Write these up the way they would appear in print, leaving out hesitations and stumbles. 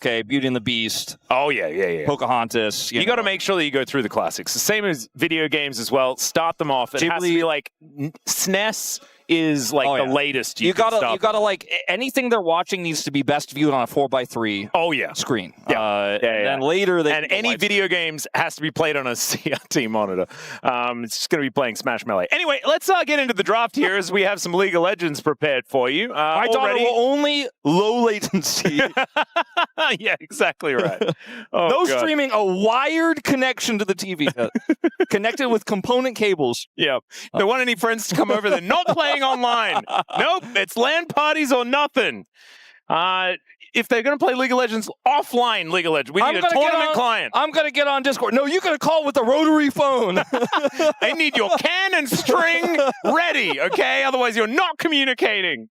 Okay, Beauty and the Beast. Oh, yeah. Pocahontas. You got to make sure that you go through the classics. The same as video games as well. Start them off. It has to be like SNES is like the latest. You gotta like anything they're watching needs to be best viewed on a 4x3 screen. And later they and any video games has to be played on a CRT monitor. It's just going to be playing Smash Melee. Anyway, let's get into the draft here as we have some League of Legends prepared for you. My daughter will only low latency. Yeah, exactly right. No streaming, a wired connection to the TV. Connected with component cables. Yeah. Don't want any friends to come over. They're not playing online. Nope, it's LAN parties or nothing. If they're going to play League of Legends, offline League of Legends. We need a tournament client. I'm going to get on Discord. No, you got to call with a rotary phone. I need your can and string ready, okay? Otherwise, you're not communicating.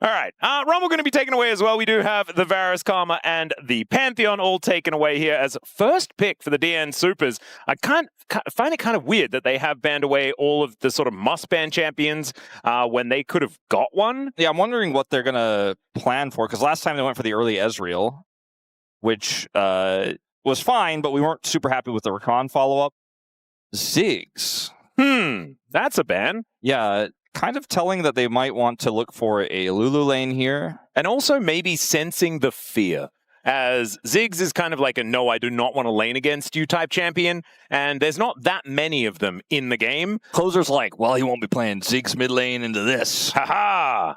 All right. Rumble going to be taken away as well. We do have the Varus Karma and the Pantheon all taken away here as first pick for the DN SOOPers. I find it kind of weird that they have banned away all of the sort of must-ban champions when they could have got one. Yeah, I'm wondering what they're going to plan for, because last time they went for the early Ezreal, which was fine, but we weren't super happy with the Rakan follow-up. Ziggs. That's a ban. Yeah, kind of telling that they might want to look for a Lulu lane here. And also maybe sensing the fear, as Ziggs is kind of like a no, I do not want to lane against you type champion, and there's not that many of them in the game. Clozer's like, well, he won't be playing Ziggs mid lane into this. Haha!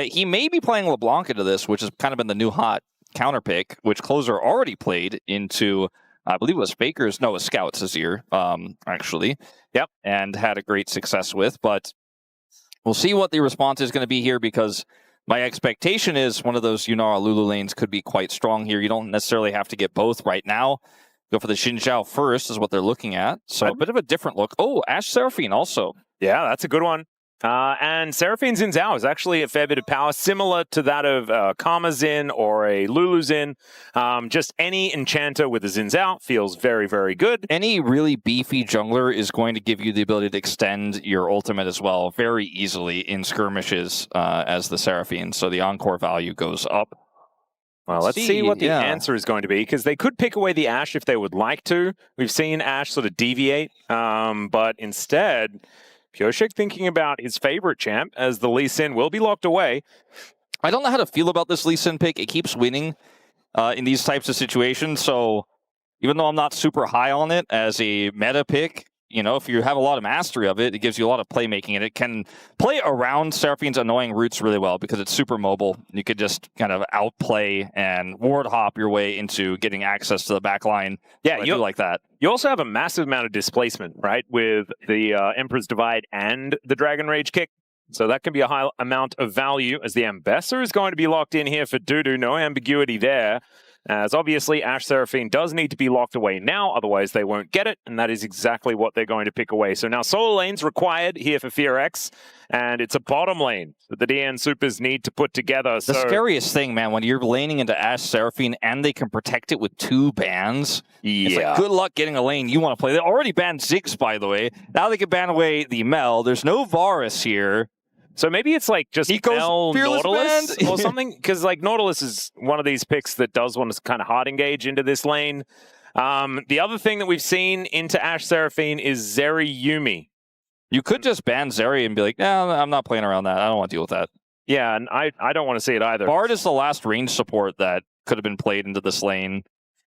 He may be playing LeBlanc into this, which has kind of been the new hot counter pick, which Clozer already played into, I believe it was Faker's, no, it was Scout's Azir, actually. Yep. And had a great success with, but we'll see what the response is going to be here, because my expectation is one of those Yunara Lulu lanes could be quite strong here. You don't necessarily have to get both right now. Go for the Xin Zhao first is what they're looking at. So a bit of a different look. Oh, Ashe Seraphine also. Yeah, that's a good one. And Seraphine's in Zhao is actually a fair bit of power, similar to that of Karma's in or a Lulu's in. Just any enchanter with a Xin Zhao feels very, very good. Any really beefy jungler is going to give you the ability to extend your ultimate as well very easily in skirmishes as the Seraphine. So the encore value goes up. Well, let's see what the answer is going to be, because they could pick away the Ashe if they would like to. We've seen Ashe sort of deviate, but instead, Pyosik thinking about his favorite champ, as the Lee Sin will be locked away. I don't know how to feel about this Lee Sin pick. It keeps winning in these types of situations, so even though I'm not super high on it as a meta pick, you know, if you have a lot of mastery of it, it gives you a lot of playmaking, and it can play around Seraphine's annoying roots really well because it's super mobile. You could just kind of outplay and ward hop your way into getting access to the back line. Yeah, you like that. You also have a massive amount of displacement, right, with the Emperor's Divide and the Dragon Rage kick. So that can be a high amount of value, as the Ambessa is going to be locked in here for DuDu. No ambiguity there, as obviously Ashe Seraphine does need to be locked away now, otherwise they won't get it, and that is exactly what they're going to pick away. So now solo lane's required here for FEARX, and it's a bottom lane that the DN SOOPers need to put together. The scariest thing, man, when you're laning into Ashe Seraphine and they can protect it with 2 bans, it's like, good luck getting a lane you want to play. They already banned Ziggs, by the way. Now they can ban away the Mel. There's no Varus here. So maybe it's like just Mel Nautilus or something, because like Nautilus is one of these picks that does want to kind of hard engage into this lane. The other thing that we've seen into Ashe Seraphine is Zeri Yuumi. You could just ban Zeri and be like, no, I'm not playing around that. I don't want to deal with that. Yeah, and I don't want to see it either. Bard is the last range support that could have been played into this lane.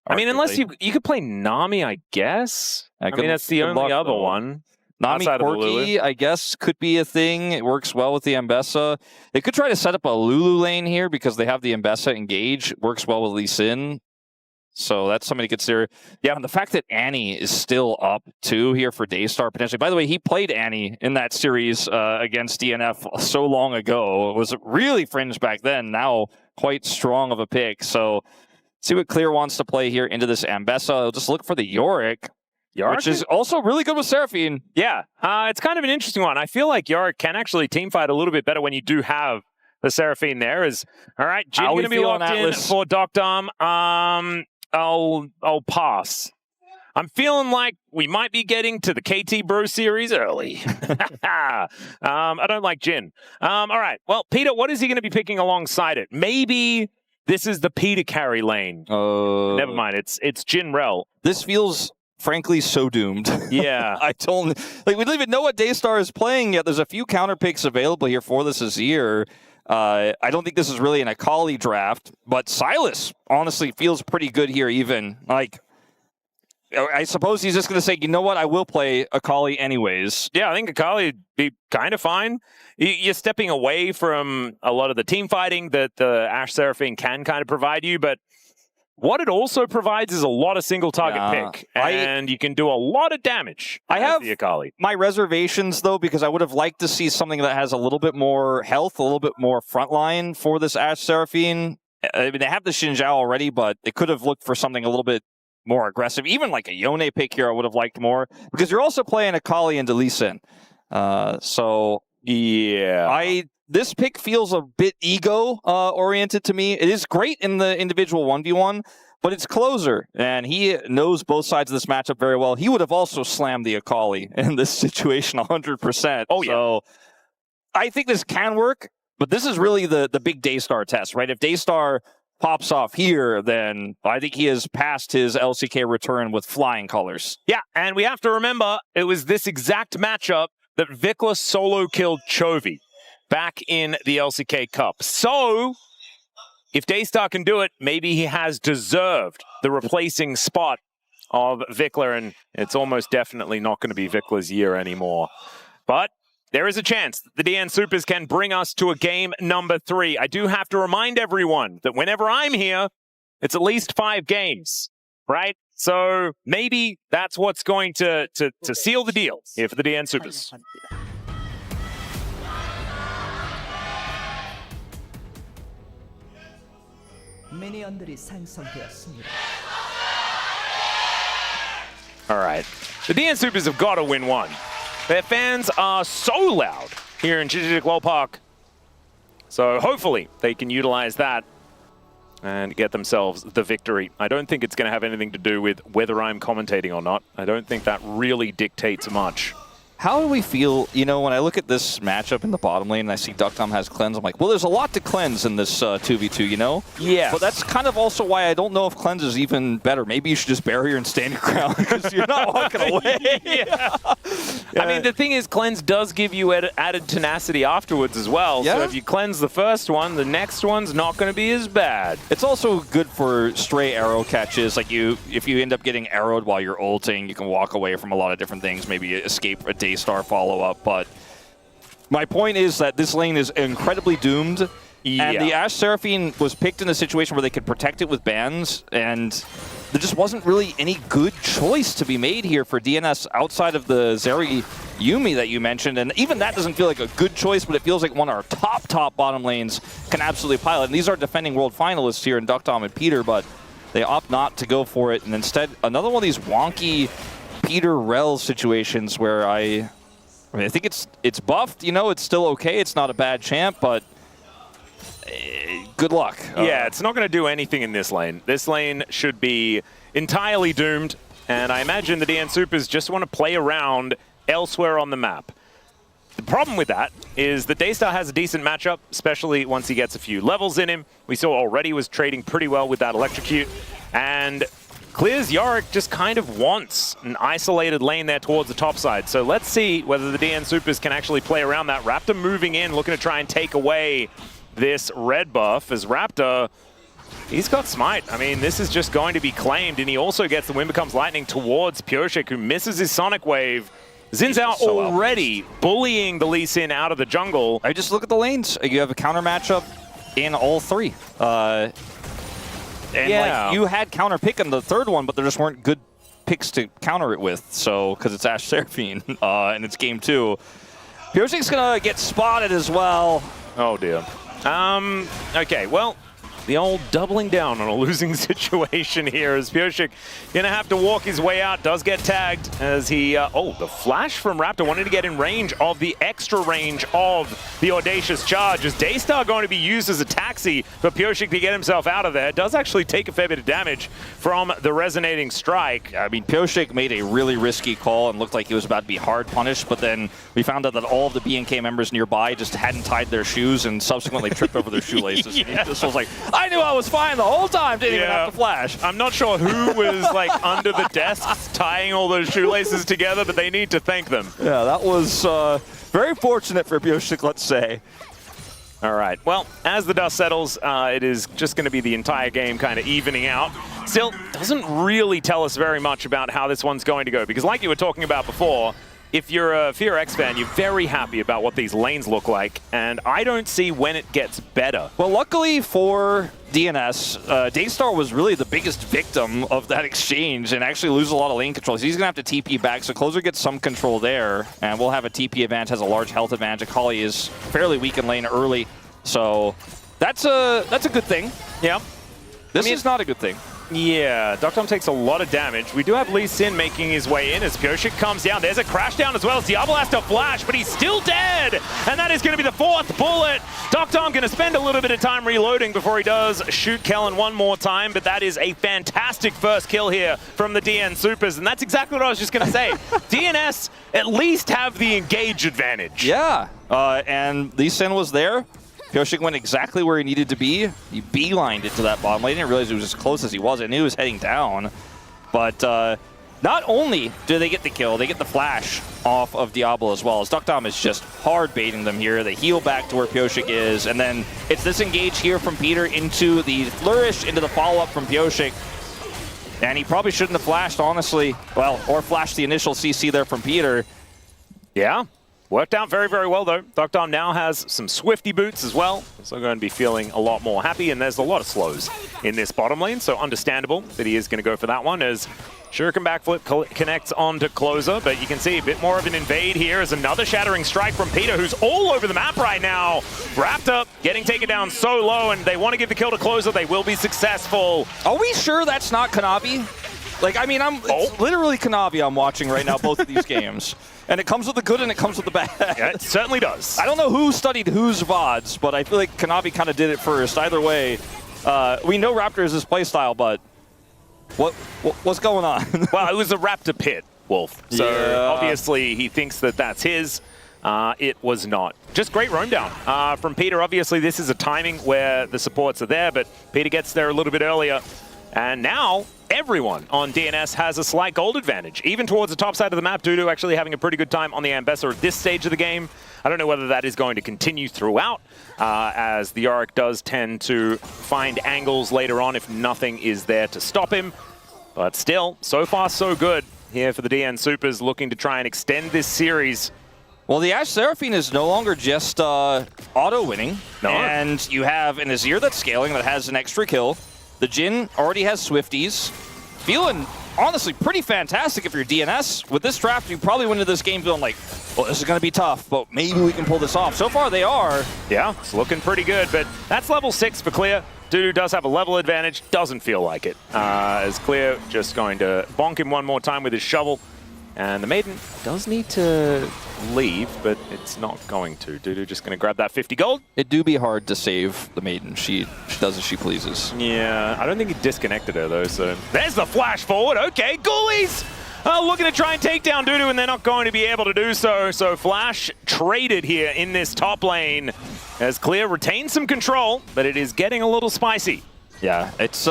I mean, unless you could play Nami, I guess. I mean, that's the only other one. Nami Corki, I guess, could be a thing. It works well with the Ambessa. They could try to set up a Lulu lane here because they have the Ambessa engage. It works well with Lee Sin. So that's something to consider. Yeah, and the fact that Annie is still up, too, here for Daystar, potentially. By the way, he played Annie in that series against DNF so long ago. It was really fringe back then. Now, quite strong of a pick. So, see what Clear wants to play here into this Ambessa. I'll just look for the Yorick. Which is also really good with Seraphine. Yeah, it's kind of an interesting one. I feel like Yorick can actually teamfight a little bit better when you do have the Seraphine there. All right, Jhin going to be locked in for deokdam. I'll pass. I'm feeling like we might be getting to the KT Bro series early. I don't like Jhin. All right, well, Peter, what is he going to be picking alongside it? Maybe This is the Peter carry lane. Never mind. It's Jhin Rell. This feels, frankly, so doomed. Yeah. I don't... Like, we don't even know what Daystar is playing yet. There's a few counter picks available here for this Azir. I don't think this is really an Akali draft, but Silas honestly feels pretty good here even. Like, I suppose he's just going to say, you know what, I will play Akali anyways. Yeah, I think Akali would be kind of fine. You're stepping away from a lot of the team fighting that the Ashe Seraphine can kind of provide you, but what it also provides is a lot of single target pick, and you can do a lot of damage. I have the Akali. My reservations, though, because I would have liked to see something that has a little bit more health, a little bit more frontline for this Ashe Seraphine. I mean, they have the Xin Zhao already, but they could have looked for something a little bit more aggressive. Even like a Yone pick here I would have liked more, because you're also playing Akali into Lee Sin. So yeah, this pick feels a bit ego oriented to me. It is great in the individual 1v1, but it's Clozer, and he knows both sides of this matchup very well. He would have also slammed the Akali in this situation 100%. Oh yeah. So I think this can work, but this is really the big Daystar test, right? If Daystar pops off here, then I think he has passed his LCK return with flying colors. Yeah, and we have to remember, it was this exact matchup that Vikla solo killed Chovy back in the LCK Cup. So, if Daystar can do it, maybe he has deserved the replacing spot of Vikla, and it's almost definitely not going to be Vikla's year anymore. But there is a chance that the DN SOOPers can bring us to a game number 3. I do have to remind everyone that whenever I'm here, it's at least 5 games, right? So maybe that's what's going to seal the deal here for the DN SOOPers. All right. The DN SOOPers have got to win one. Their fans are so loud here in Chichidik Park. So hopefully they can utilize that and get themselves the victory. I don't think it's going to have anything to do with whether I'm commentating or not. I don't think that really dictates much. How do we feel, you know, when I look at this matchup in the bottom lane and I see deokdam has cleanse, I'm like, well, there's a lot to cleanse in this 2v2, you know? Yeah. But that's kind of also why I don't know if cleanse is even better. Maybe you should just barrier and stand your ground because you're not walking away. Yeah. I mean, the thing is, cleanse does give you added tenacity afterwards as well. Yeah. So if you cleanse the first one, the next one's not going to be as bad. It's also good for stray arrow catches. Like if you end up getting arrowed while you're ulting, you can walk away from a lot of different things, maybe escape a Daystar follow-up. But my point is that this lane is incredibly doomed. Yeah. And the Ashe Seraphine was picked in a situation where they could protect it with bans, and there just wasn't really any good choice to be made here for DNS outside of the Zeri Yuumi that you mentioned. And even that doesn't feel like a good choice, but it feels like one of our top bottom lanes can absolutely pilot. And these are defending world finalists here in deokdam and Peter, but they opt not to go for it. And instead, another one of these wonky Peter Rell situations where I think it's buffed, you know, it's still okay. It's not a bad champ, but good luck. Yeah, it's not going to do anything in this lane. This lane should be entirely doomed, and I imagine the DN SOOPers just want to play around elsewhere on the map. The problem with that is that Daystar has a decent matchup, especially once he gets a few levels in him. We saw already was trading pretty well with that electrocute, and Clear's Yorick just kind of wants an isolated lane there towards the top side. So let's see whether the DN SOOPers can actually play around that. Raptor moving in, looking to try and take away this red buff as Raptor, he's got smite. I mean, this is just going to be claimed, and he also gets the Wind Becomes Lightning towards Pyosik, who misses his Sonic Wave. Xin Zhao so already bullying the Lee Sin out of the jungle. I just look at the lanes. You have a counter matchup in all 3. And like, you had counter pick in the third one, but there just weren't good picks to counter it with. So, because it's Ashe Seraphine, and it's game 2. Pyosik's gonna get spotted as well. Oh dear. Okay, well, the old doubling down on a losing situation here as Pyosik gonna have to walk his way out. Does get tagged as he, oh, the flash from Raptor wanted to get in range of the extra range of the Audacious Charge. Is Daystar going to be used as a taxi for Pyosik to get himself out of there? Does actually take a fair bit of damage from the resonating strike. I mean, Pyosik made a really risky call and looked like he was about to be hard punished, but then we found out that all of the BNK members nearby just hadn't tied their shoes and subsequently tripped over their shoelaces. Yeah. This was like, I knew I was fine the whole time, didn't even have to flash. I'm not sure who was like under the desks tying all those shoelaces together, but they need to thank them. Yeah, that was very fortunate for Pyosik, let's say. All right, well, as the dust settles, it is just going to be the entire game kind of evening out. Still, doesn't really tell us very much about how this one's going to go, because like you were talking about before, if you're a FEARX fan, you're very happy about what these lanes look like, and I don't see when it gets better. Well, luckily for DNS, Daystar was really the biggest victim of that exchange and actually lose a lot of lane control. So he's going to have to TP back, so Clozer gets some control there, and we'll have a TP advantage, has a large health advantage. Akali is fairly weak in lane early, so that's a good thing. Yeah. This is not a good thing. Yeah, deokdam takes a lot of damage. We do have Lee Sin making his way in as Pyosik comes down. There's a crash down as well as Diable has to flash, but he's still dead. And that is going to be the 4th bullet. deokdam going to spend a little bit of time reloading before he does shoot Kellin one more time, but that is a fantastic first kill here from the DN Soopers, and that's exactly what I was just going to say. DNS at least have the engage advantage. Yeah, and Lee Sin was there. Pyosik went exactly where he needed to be. He beelined it to that bottom lane. He didn't realize it was as close as he was. I knew he was heading down. But not only do they get the kill, they get the flash off of Diable as well. As deokdam is just hard baiting them here. They heal back to where Pyosik is. And then it's this engage here from Peter into the flourish, into the follow-up from Pyosik. And he probably shouldn't have flashed, honestly. Well, or flashed the initial CC there from Peter. Yeah. Worked out very, very well, though. deokdam now has some Swifty boots as well, so going to be feeling a lot more happy, and there's a lot of slows in this bottom lane, so understandable that he is going to go for that one as Shuriken backflip connects onto Clozer, but you can see a bit more of an invade here as another shattering strike from Peter, who's all over the map right now. Raptor getting taken down so low, and they want to give the kill to Clozer. They will be successful. Are we sure that's not Kanavi? Like, I mean, it's literally Kanavi I'm watching right now, both of these games. And it comes with the good and it comes with the bad. Yeah, it certainly does. I don't know who studied whose VODs, but I feel like Kanavi kind of did it first. Either way, we know Raptor is his playstyle, but what's going on? Well, it was a Raptor pit, Wolf. So obviously he thinks that that's his. It was not. Just great roam down from Peter. Obviously this is a timing where the supports are there, but Peter gets there a little bit earlier. And now everyone on DNS has a slight gold advantage. Even towards the top side of the map, DuDu actually having a pretty good time on the Ambessa at this stage of the game. I don't know whether that is going to continue throughout, as the Yorick does tend to find angles later on if nothing is there to stop him. But still, so far so good here for the DN Soopers, looking to try and extend this series. Well, the Ashe Seraphine is no longer just auto-winning. No. And you have an Azir that's scaling that has an extra kill. The Jhin already has Swifties. Feeling, honestly, pretty fantastic if you're DNS. With this draft, you probably went into this game feeling like, well, this is going to be tough, but maybe we can pull this off. So far, they are. Yeah, it's looking pretty good, but that's level 6 for Clear. DuDu does have a level advantage, doesn't feel like it. As Clear just going to bonk him one more time with his shovel. And the Maiden does need to leave, but it's not going to. DuDu just going to grab that 50 gold. It do be hard to save the Maiden. She does as she pleases. Yeah, I don't think he disconnected her, though, so... There's the flash forward. Okay, Ghoulies looking to try and take down DuDu, and they're not going to be able to do so. So Flash traded here in this top lane as Clear retains some control, but it is getting a little spicy. Yeah, it's...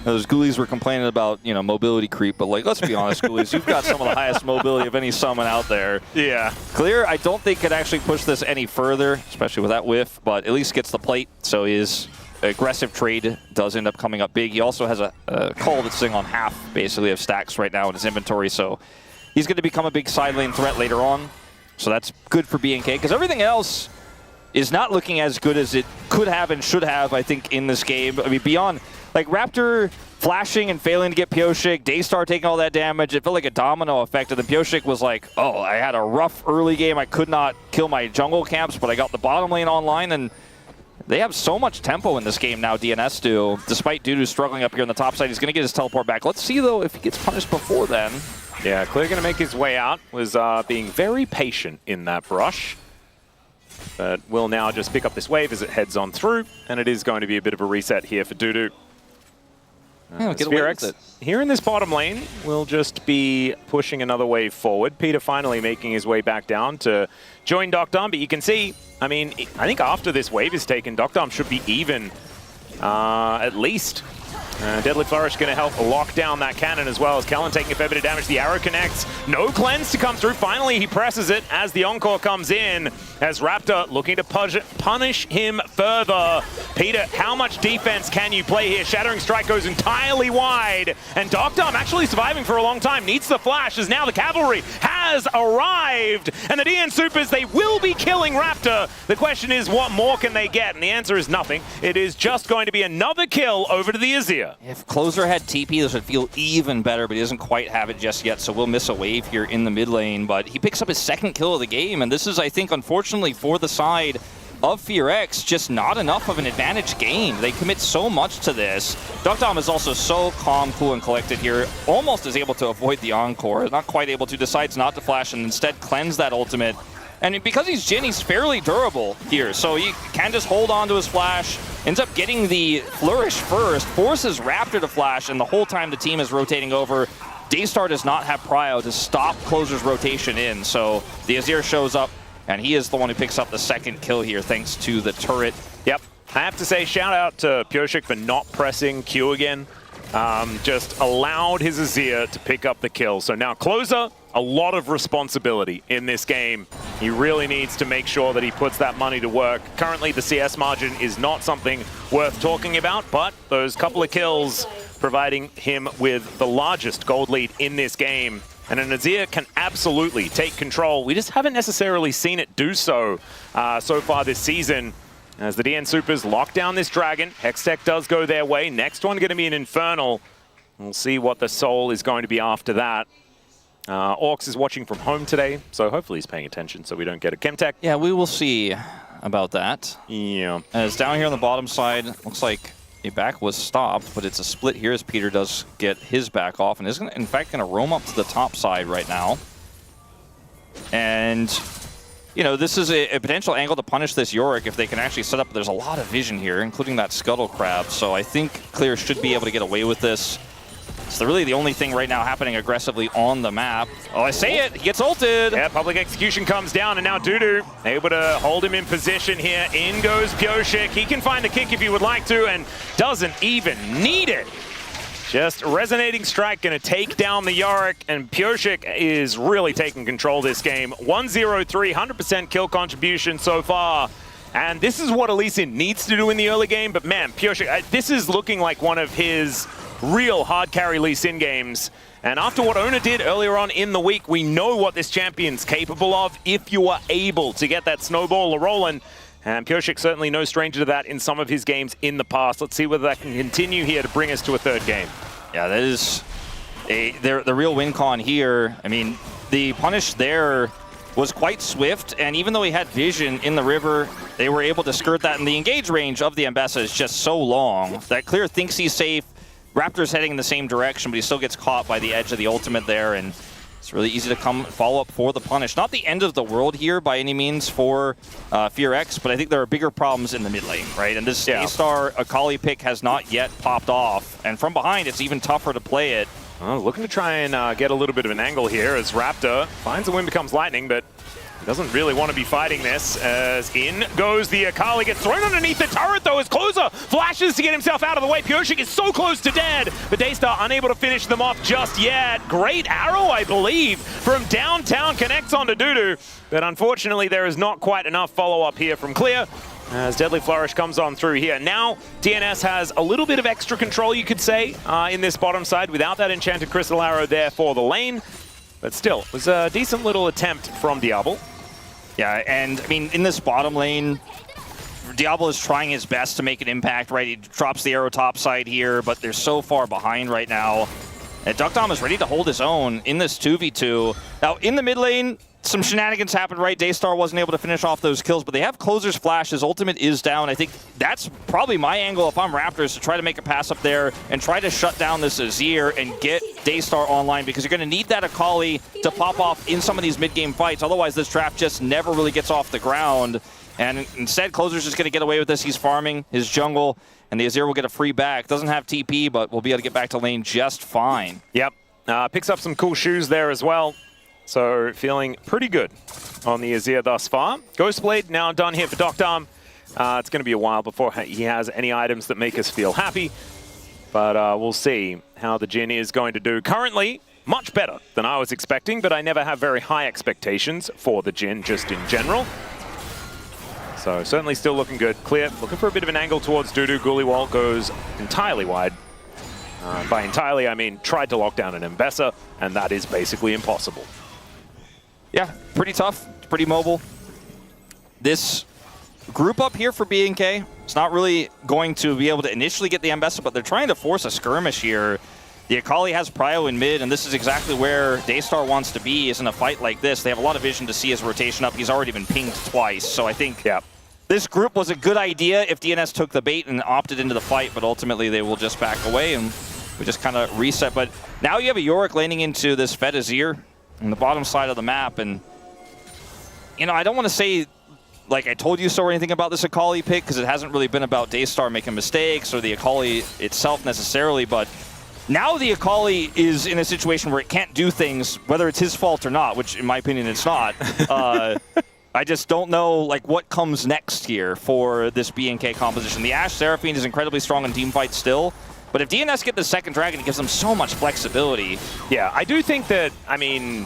Those Ghoulies were complaining about, you know, mobility creep, but, like, let's be honest, Ghoulies, you've got some of the highest mobility of any summon out there. Yeah. Clear, I don't think could actually push this any further, especially with that whiff, but at least gets the plate, so his aggressive trade does end up coming up big. He also has a call that's sitting on half, basically, of stacks right now in his inventory, so he's going to become a big side lane threat later on, so that's good for BNK, because everything else is not looking as good as it could have and should have, I think, in this game. I mean, beyond... Like, Raptor flashing and failing to get Pyosik, Daystar taking all that damage, it felt like a domino effect. And then Pyosik was like, oh, I had a rough early game. I could not kill my jungle camps, but I got the bottom lane online. And they have so much tempo in this game now, DNS do. Despite DuDu struggling up here on the top side, he's going to get his teleport back. Let's see, though, if he gets punished before then. Yeah, Clear going to make his way out. Was being very patient in that brush. But will now just pick up this wave as it heads on through. And it is going to be a bit of a reset here for DuDu. FEARX here in this bottom lane will just be pushing another wave forward. Peter finally making his way back down to join deokdam, but you can see, I mean, I think after this wave is taken, deokdam should be even at least. Deadly Flourish going to help lock down that cannon as well as Kellin taking a fair bit of damage. The arrow connects. No cleanse to come through. Finally, he presses it as the encore comes in. As Raptor looking to punish him further. Peter, how much defense can you play here? Shattering Strike goes entirely wide. And deokdam actually surviving for a long time. Needs the flash as now the cavalry has arrived. And the DN Soopers, they will be killing Raptor. The question is, what more can they get? And the answer is nothing. It is just going to be another kill over to the Azir. If Clozer had TP, this would feel even better, but he doesn't quite have it just yet, so we'll miss a wave here in the mid lane. But he picks up his second kill of the game, and this is, I think, unfortunately for the side of FEARX, just not enough of an advantage game. They commit so much to this. deokdam is also so calm, cool, and collected here, almost is able to avoid the encore, not quite able to, decides not to flash and instead cleanse that ultimate. And because he's Jhin, he's fairly durable here, so he can just hold on to his flash, ends up getting the flourish first, forces Raptor to flash, and the whole time the team is rotating over, Daystar does not have prio to stop Clozer's rotation in, so the Azir shows up, and he is the one who picks up the second kill here, thanks to the turret. Yep, I have to say, shout out to Pyosik for not pressing Q again. Just allowed his Azir to pick up the kill. So now Clozer, a lot of responsibility in this game. He really needs to make sure that he puts that money to work. Currently, the CS margin is not something worth talking about, but those couple of kills providing him with the largest gold lead in this game. And an Azir can absolutely take control. We just haven't necessarily seen it do so so far this season. As the DN Soopers lock down this dragon, Hextech does go their way. Next one going to be an Infernal. We'll see what the Soul is going to be after that. Orcs is watching from home today, so hopefully he's paying attention so we don't get a Chemtech. Yeah, we will see about that. Yeah. As down here on the bottom side, looks like a back was stopped, but it's a split here as Peter does get his back off and is in fact going to roam up to the top side right now. And you know, this is a potential angle to punish this Yorick if they can actually set up. There's a lot of vision here, including that Scuttle Crab. So I think Clear should be able to get away with this. It's really the only thing right now happening aggressively on the map. Oh, I say it, he gets ulted. Yeah, public execution comes down, and now DuDu able to hold him in position here. In goes Pyosik. He can find the kick if he would like to, and doesn't even need it. Just resonating strike going to take down the Yorick, and Pyosik is really taking control this game. 1-0-3, 100% kill contribution so far. And this is what Elysian needs to do in the early game, but man, Pyosik, this is looking like one of his real hard carry Lee Sin games. And after what Ona did earlier on in the week, we know what this champion's capable of if you are able to get that snowball rolling. And Pyosik certainly no stranger to that in some of his games in the past. Let's see whether that can continue here to bring us to a third game. Yeah, that is the real win con here. I mean, the punish there was quite swift, and even though he had vision in the river, they were able to skirt that, and the engage range of the Ambessa is just so long that Clear thinks he's safe. Raptor's heading in the same direction, but he still gets caught by the edge of the ultimate there, and it's really easy to come follow up for the punish. Not the end of the world here by any means for FEARX, but I think there are bigger problems in the mid lane, right? And this Daystar Akali pick has not yet popped off, and from behind it's even tougher to play it. Looking to try and get a little bit of an angle here as Raptor finds the wind becomes lightning, but doesn't really want to be fighting this, as in goes the Akali, gets thrown underneath the turret though as Clozer flashes to get himself out of the way. Pyosik is so close to dead, but Daystar unable to finish them off just yet. Great arrow, I believe, from downtown, connects onto DuDu, but unfortunately there is not quite enough follow-up here from Clear, as Deadly Flourish comes on through here. Now, DNS has a little bit of extra control, you could say, in this bottom side without that Enchanted Crystal Arrow there for the lane. But still, it was a decent little attempt from Diable. Yeah, and I mean, in this bottom lane, Diable is trying his best to make an impact, right? He drops the arrow top side here, but they're so far behind right now. And deokdam is ready to hold his own in this 2v2. Now, in the mid lane, some shenanigans happened, right? Daystar wasn't able to finish off those kills, but they have Clozer's flash. His ultimate is down. I think that's probably my angle if I'm Raptors, to try to make a pass up there and try to shut down this Azir and get Daystar online, because you're going to need that Akali to pop off in some of these mid-game fights. Otherwise, this draft just never really gets off the ground. And instead, Clozer's just going to get away with this. He's farming his jungle, and the Azir will get a free back. Doesn't have TP, but will be able to get back to lane just fine. Yep. Picks up some cool shoes there as well. So feeling pretty good on the Azir thus far. Ghostblade now done here for deokdam. It's going to be a while before he has any items that make us feel happy. But we'll see how the Jhin is going to do. Currently, much better than I was expecting, but I never have very high expectations for the Jhin, just in general. So certainly still looking good. Clear, looking for a bit of an angle towards DuDu. Guliwall goes entirely wide. By entirely, I mean tried to lock down an Ambessa, and that is basically impossible. Yeah, pretty tough, pretty mobile. This group up here for BNK, it's not really going to be able to initially get the Ambessa, but they're trying to force a skirmish here. The Akali has prio in mid, and this is exactly where Daystar wants to be, is in a fight like this. They have a lot of vision to see his rotation up. He's already been pinged twice, so I think this group was a good idea if DNS took the bait and opted into the fight, but ultimately they will just back away, and we just kind of reset. But now you have a Yorick laning into this Fed Azir on the bottom side of the map, and you know, I don't want to say like I told you so or anything about this Akali pick, because it hasn't really been about Daystar making mistakes or the Akali itself necessarily, but now the Akali is in a situation where it can't do things, whether it's his fault or not, which in my opinion it's not. I just don't know like what comes next here for this BNK composition. The Ashe Seraphine is incredibly strong in teamfights still, but if DNS get the second dragon, it gives them so much flexibility. Yeah, I do think that, I mean,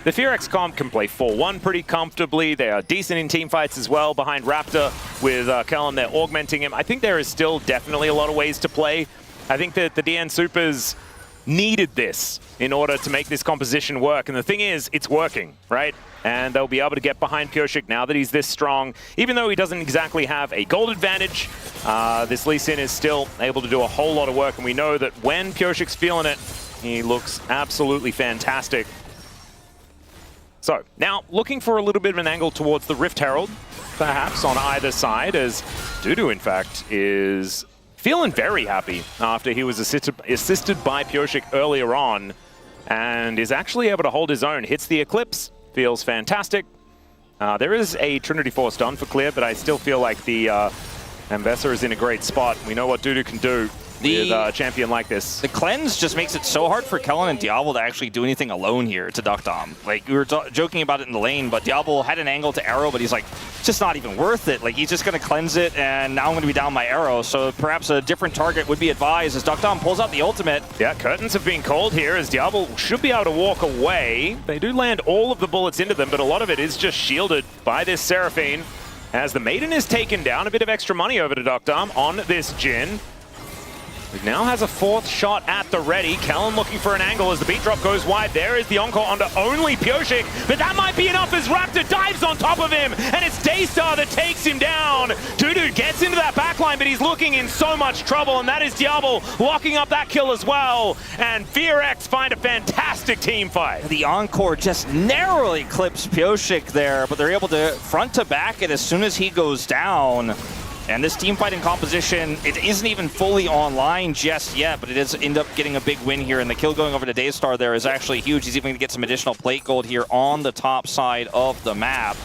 the FEARX comp can play 4-1 pretty comfortably. They are decent in teamfights as well behind Raptor with Kellin. They're augmenting him. I think there is still definitely a lot of ways to play. I think that the DN Soopers needed this in order to make this composition work. And the thing is, it's working, right? And they'll be able to get behind Pyosik now that he's this strong. Even though he doesn't exactly have a gold advantage, this Lee Sin is still able to do a whole lot of work. And we know that when Pyosik's feeling it, he looks absolutely fantastic. So, now looking for a little bit of an angle towards the Rift Herald, perhaps on either side, as DuDu, in fact, is feeling very happy after he was assisted by Pyosik earlier on, and is actually able to hold his own. Hits the Eclipse, feels fantastic. There is a Trinity Force done for clear, but I still feel like the Ambessa is in a great spot. We know what DuDu can do with a champion like this. The cleanse just makes it so hard for Kellin and Diable to actually do anything alone here to deokdam. Like, we were joking about it in the lane, but Diable had an angle to arrow, but he's like, it's just not even worth it. Like, he's just going to cleanse it, and now I'm going to be down my arrow. So perhaps a different target would be advised as deokdam pulls out the ultimate. Yeah, curtains have been called here as Diable should be able to walk away. They do land all of the bullets into them, but a lot of it is just shielded by this Seraphine. As the Maiden is taken down, a bit of extra money over to deokdam on this Jhin. He now has a fourth shot at the ready. Kellin looking for an angle as the beat drop goes wide. There is the encore onto only Pyosik, but that might be enough as Raptor dives on top of him, and it's Daystar that takes him down. DuDu gets into that backline, but he's looking in so much trouble, and that is Diable locking up that kill as well. And FEARX find a fantastic team fight. The encore just narrowly clips Pyosik there, but they're able to front to back it as soon as he goes down. And this team fighting composition, it isn't even fully online just yet, but it does end up getting a big win here. And the kill going over to Daystar there is actually huge. He's even going to get some additional plate gold here on the top side of the map.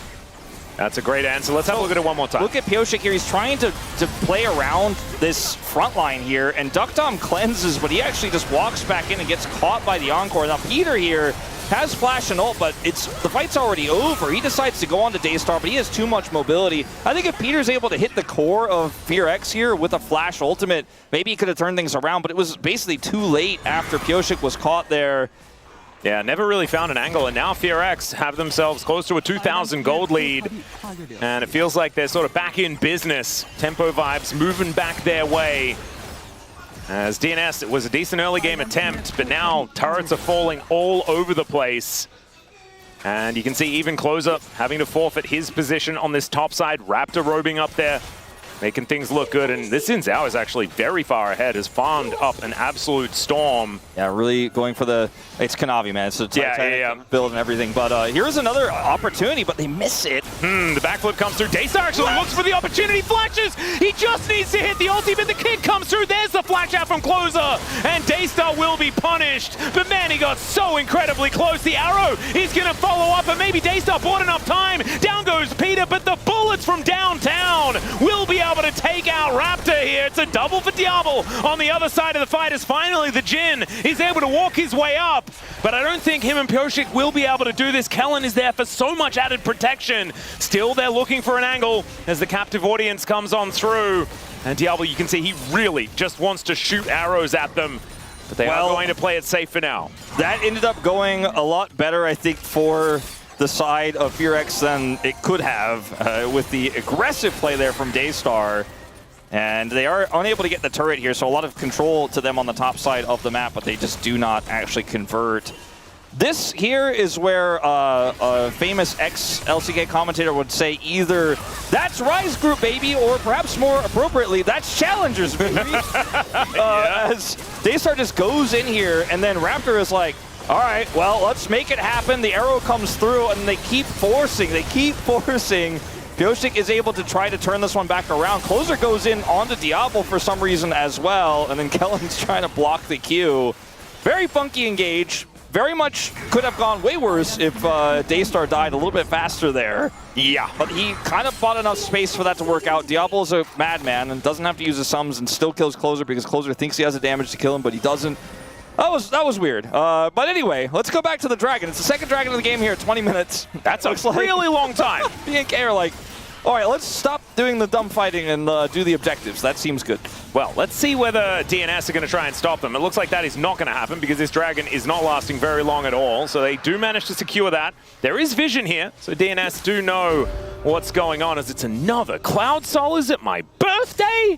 That's a great answer. Let's have a look at it one more time. Look at Pyosik here. He's trying to play around this front line here, and deokdam cleanses, but he actually just walks back in and gets caught by the encore. Now Peter here has flash and ult, but the fight's already over. He decides to go on to Daystar, but he has too much mobility. I think if Peter's able to hit the core of FEARX here with a flash ultimate, maybe he could have turned things around, but it was basically too late after Pyosik was caught there. Yeah, never really found an angle, and now FEARX have themselves close to a 2,000 gold lead, and it feels like they're sort of back in business. Tempo vibes moving back their way. As DNS, it was a decent early game attempt, but now turrets are falling all over the place. And you can see even Clozer having to forfeit his position on this top side. Raptor roving up there, making things look good. And this Xin Zhao is actually very far ahead, has farmed up an absolute storm. Yeah, really going for the... It's Kanavi, man. It's a Titanic build and everything. But here's another opportunity, but they miss it. The backflip comes through. Daystar actually looks for the opportunity, flashes. He just needs to hit the ultimate. The kick comes through. There's the flash out from Clozer. And Daystar will be punished. But man, he got so incredibly close. The arrow, he's going to follow up, and maybe Daystar bought enough time. Down goes Peter, but the bullets from downtown will be able to take out Raptor here. It's a double for Diable on the other side of the fight as finally the Jhin is able to walk his way up. but I don't think him and Pyosik will be able to do this. Kellin is there for so much added protection. Still, they're looking for an angle as the captive audience comes on through. And Diable, you can see he really just wants to shoot arrows at them. But they are going to play it safe for now. That ended up going a lot better, I think, for the side of FEARX than it could have with the aggressive play there from Daystar. And they are unable to get the turret here, so a lot of control to them on the top side of the map, but they just do not actually convert. This here is where a famous ex-LCK commentator would say either, that's Rise Group, baby, or perhaps more appropriately, that's Challengers, baby. As Daystar just goes in here, and then Raptor is like, all right, well, let's make it happen. The arrow comes through, and they keep forcing. Pyosik is able to try to turn this one back around. Clozer goes in onto Diable for some reason as well, and then Kellin's trying to block the Q. Very funky engage. Very much could have gone way worse if Daystar died a little bit faster there. Yeah, but he kind of bought enough space for that to work out. Diable is a madman and doesn't have to use his sums and still kills Clozer because Clozer thinks he has the damage to kill him, but he doesn't. That was weird. But anyway, let's go back to the Dragon. It's the second Dragon of the game here, 20 minutes. That's a really long time. BNK are like, all right, let's stop doing the dumb fighting and do the objectives. That seems good. Well, let's see whether DNS are going to try and stop them. It looks like that is not going to happen because this Dragon is not lasting very long at all. So they do manage to secure that. There is vision here, so DNS do know what's going on as it's another Cloud Soul. Is it my birthday?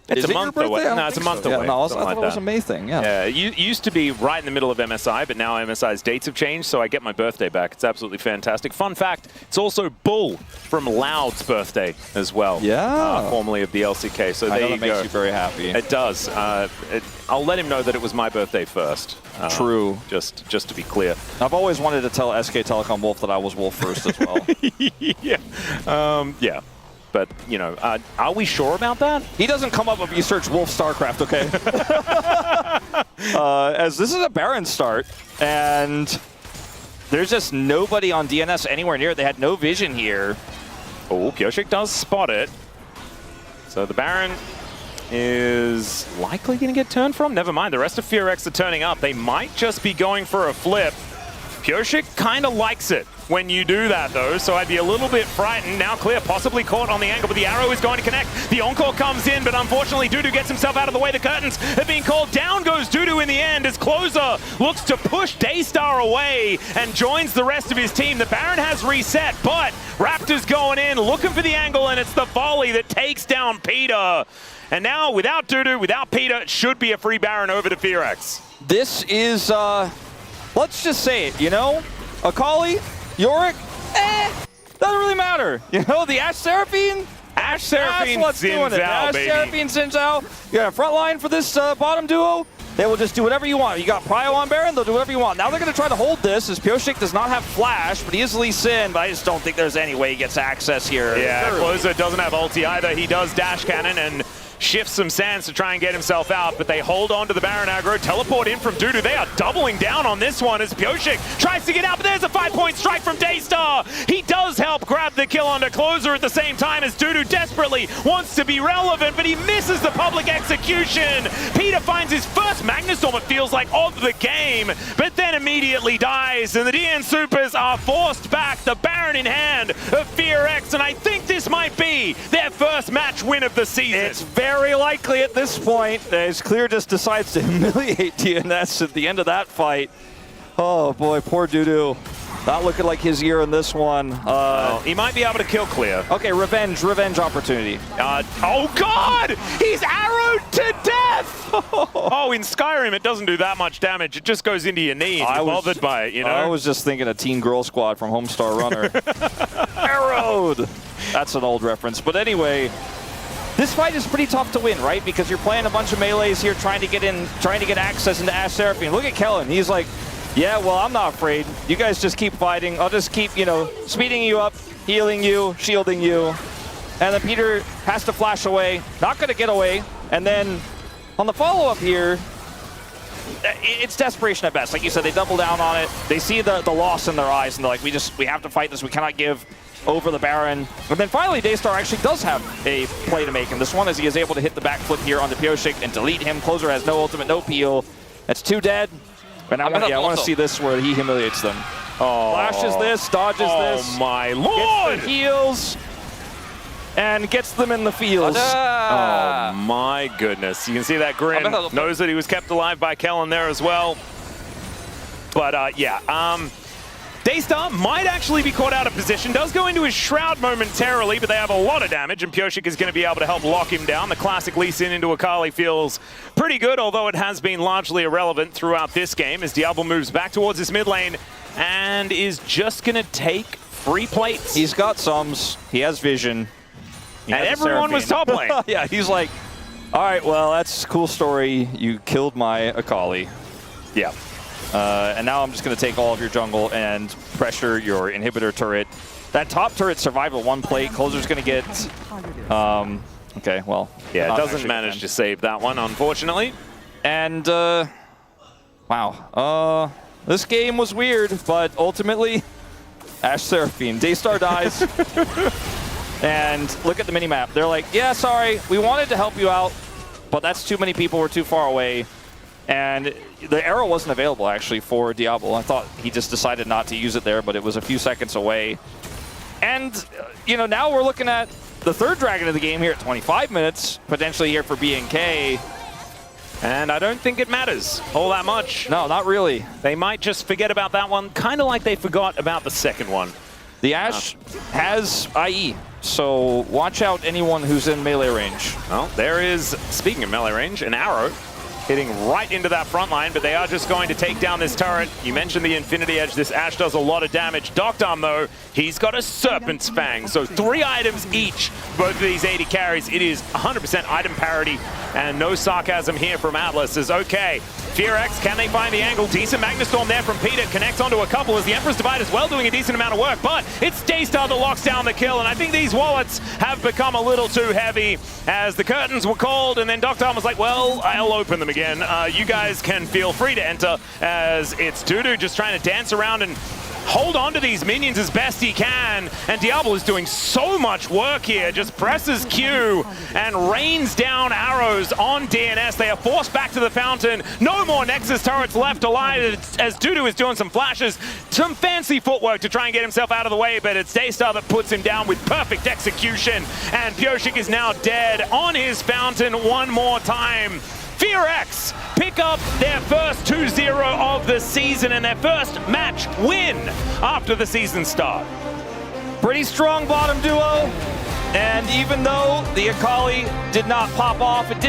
It's a month away. No, it's a month away. No, I thought it was a May thing, yeah. It used to be right in the middle of MSI, but now MSI's dates have changed, so I get my birthday back. It's absolutely fantastic. Fun fact, it's also Bull from Loud's birthday as well. Yeah. Formerly of the LCK, so there you go. That makes you very happy. It does. I'll let him know that it was my birthday first. True. Just to be clear. I've always wanted to tell SK Telecom Wolf that I was Wolf first as well. Yeah. Yeah. But, you know, are we sure about that? He doesn't come up if you search Wolf StarCraft, okay? As this is a Baron start, and there's just nobody on DNS anywhere near it. They had no vision here. Oh, Pyosik does spot it. So the Baron is likely going to get turned from. Never mind, the rest of FEARX are turning up. They might just be going for a flip. Pyosik kind of likes it when you do that, though, so I'd be a little bit frightened. Now Clear possibly caught on the angle, but the arrow is going to connect. The encore comes in, but unfortunately DuDu gets himself out of the way. The curtains have been called. Down goes DuDu in the end as Clozer looks to push Daystar away and joins the rest of his team. The Baron has reset, but Raptor's going in, looking for the angle, and it's the volley that takes down Peter. And now, without DuDu, without Peter, it should be a free Baron over to FEARX. This is, let's just say it, you know? Akali, Yorick, doesn't really matter. You know, the Ashe Seraphine? Ashe Seraphine, what's doing it. Ashe Seraphine, Zhao. You got a front line for this bottom duo? They will just do whatever you want. You got Prio on Baron, they'll do whatever you want. Now they're going to try to hold this, as Pyosik does not have Flash, but he is Lee Sin, but I just don't think there's any way he gets access here. Yeah, Clozer doesn't have ulti either. He does dash cannon and shifts some sands to try and get himself out, but they hold on to the Baron aggro, teleport in from DuDu. They are doubling down on this one as Pyosik tries to get out, but there's a 5-point strike from Daystar. He does help grab the kill onto Clozer at the same time as DuDu desperately wants to be relevant, but he misses the public execution. Peter finds his first Magnustorm, it feels like, of the game, but then immediately dies, and the DN SOOPers are forced back, the Baron in hand of FEARX, and I think this might be their first match win of the season. It's very likely at this point, as Clear just decides to humiliate DNS at the end of that fight. Oh boy, poor DuDu. Not looking like his year in this one. He might be able to kill Clear. Okay, revenge opportunity. Oh God! He's arrowed to death! Oh, in Skyrim it doesn't do that much damage. It just goes into your knee and you're bothered by it, you know? I was just thinking of Teen Girl Squad from Homestar Runner. Arrowed! That's an old reference. But anyway, this fight is pretty tough to win, right? Because you're playing a bunch of melees here, trying to get access into Ashe Seraphine. Look at Kellin. He's like, yeah, well, I'm not afraid. You guys just keep fighting. I'll just keep, you know, speeding you up, healing you, shielding you. And then Peter has to flash away. Not going to get away. And then on the follow-up here, it's desperation at best. Like you said, they double down on it. They see the loss in their eyes, and they're like, we have to fight this. We cannot give over the Baron. But then finally, Daystar actually does have a play to make in this one, as he is able to hit the backflip here onto Pyosik and delete him. Clozer has no ultimate, no peel. That's 2 dead. And I want to see this where he humiliates them. Oh. Flashes this, dodges this. Oh my lord! Gets the heals and gets them in the fields. Oh my goodness. You can see that grin. Knows that he was kept alive by Kellin there as well. But yeah, Daystar might actually be caught out of position. Does go into his shroud momentarily, but they have a lot of damage, and Pyosik is going to be able to help lock him down. The classic Lee Sin into Akali feels pretty good, although it has been largely irrelevant throughout this game as Diable moves back towards his mid lane and is just going to take free plates. He's got sums. He has vision. And everyone was top lane. Yeah, he's like, all right, well, that's a cool story. You killed my Akali. Yeah. And now I'm just going to take all of your jungle and pressure your inhibitor turret. That top turret survived a one plate. Clozer's going to get... okay, well... Yeah, it doesn't manage to save that one, unfortunately. And, wow. This game was weird, but ultimately, Ashe Seraphine. Daystar dies. And look at the minimap. They're like, yeah, sorry, we wanted to help you out, but that's too many people. We're too far away. And the arrow wasn't available, actually, for Diable. I thought he just decided not to use it there, but it was a few seconds away. And, you know, now we're looking at the third dragon of the game here at 25 minutes, potentially here for BNK. And I don't think it matters all that much. No, not really. They might just forget about that one, kind of like they forgot about the second one. The Ashe has IE, so watch out anyone who's in melee range. Well, there is, speaking of melee range, an arrow hitting right into that front line, but they are just going to take down this turret. You mentioned the Infinity Edge. This Ashe does a lot of damage. deokdam, though, he's got a Serpent's Fang, so 3 items each. Both of these 80 carries, it is 100% item parity, and no sarcasm here from Atlus. Is okay. FEARX, can they find the angle? Decent Magnustorm there from Peter, connects onto a couple as the Emperor's Divide as well doing a decent amount of work, but it's Daystar that locks down the kill, and I think these wallets have become a little too heavy as the curtains were called, and then deokdam was like, well, I'll open them again. You guys can feel free to enter, as it's DuDu just trying to dance around and hold on to these minions as best he can, and Diable is doing so much work here, just presses Q and rains down arrows on DNS. They are forced back to the fountain. No more Nexus turrets left alive as DuDu is doing some flashes, some fancy footwork to try and get himself out of the way, but it's Daystar that puts him down with perfect execution, and Pyosik is now dead on his fountain one more time. FEARX pick up their first 2-0 of the season and their first match win after the season start. Pretty strong bottom duo, and even though the Akali did not pop off, it did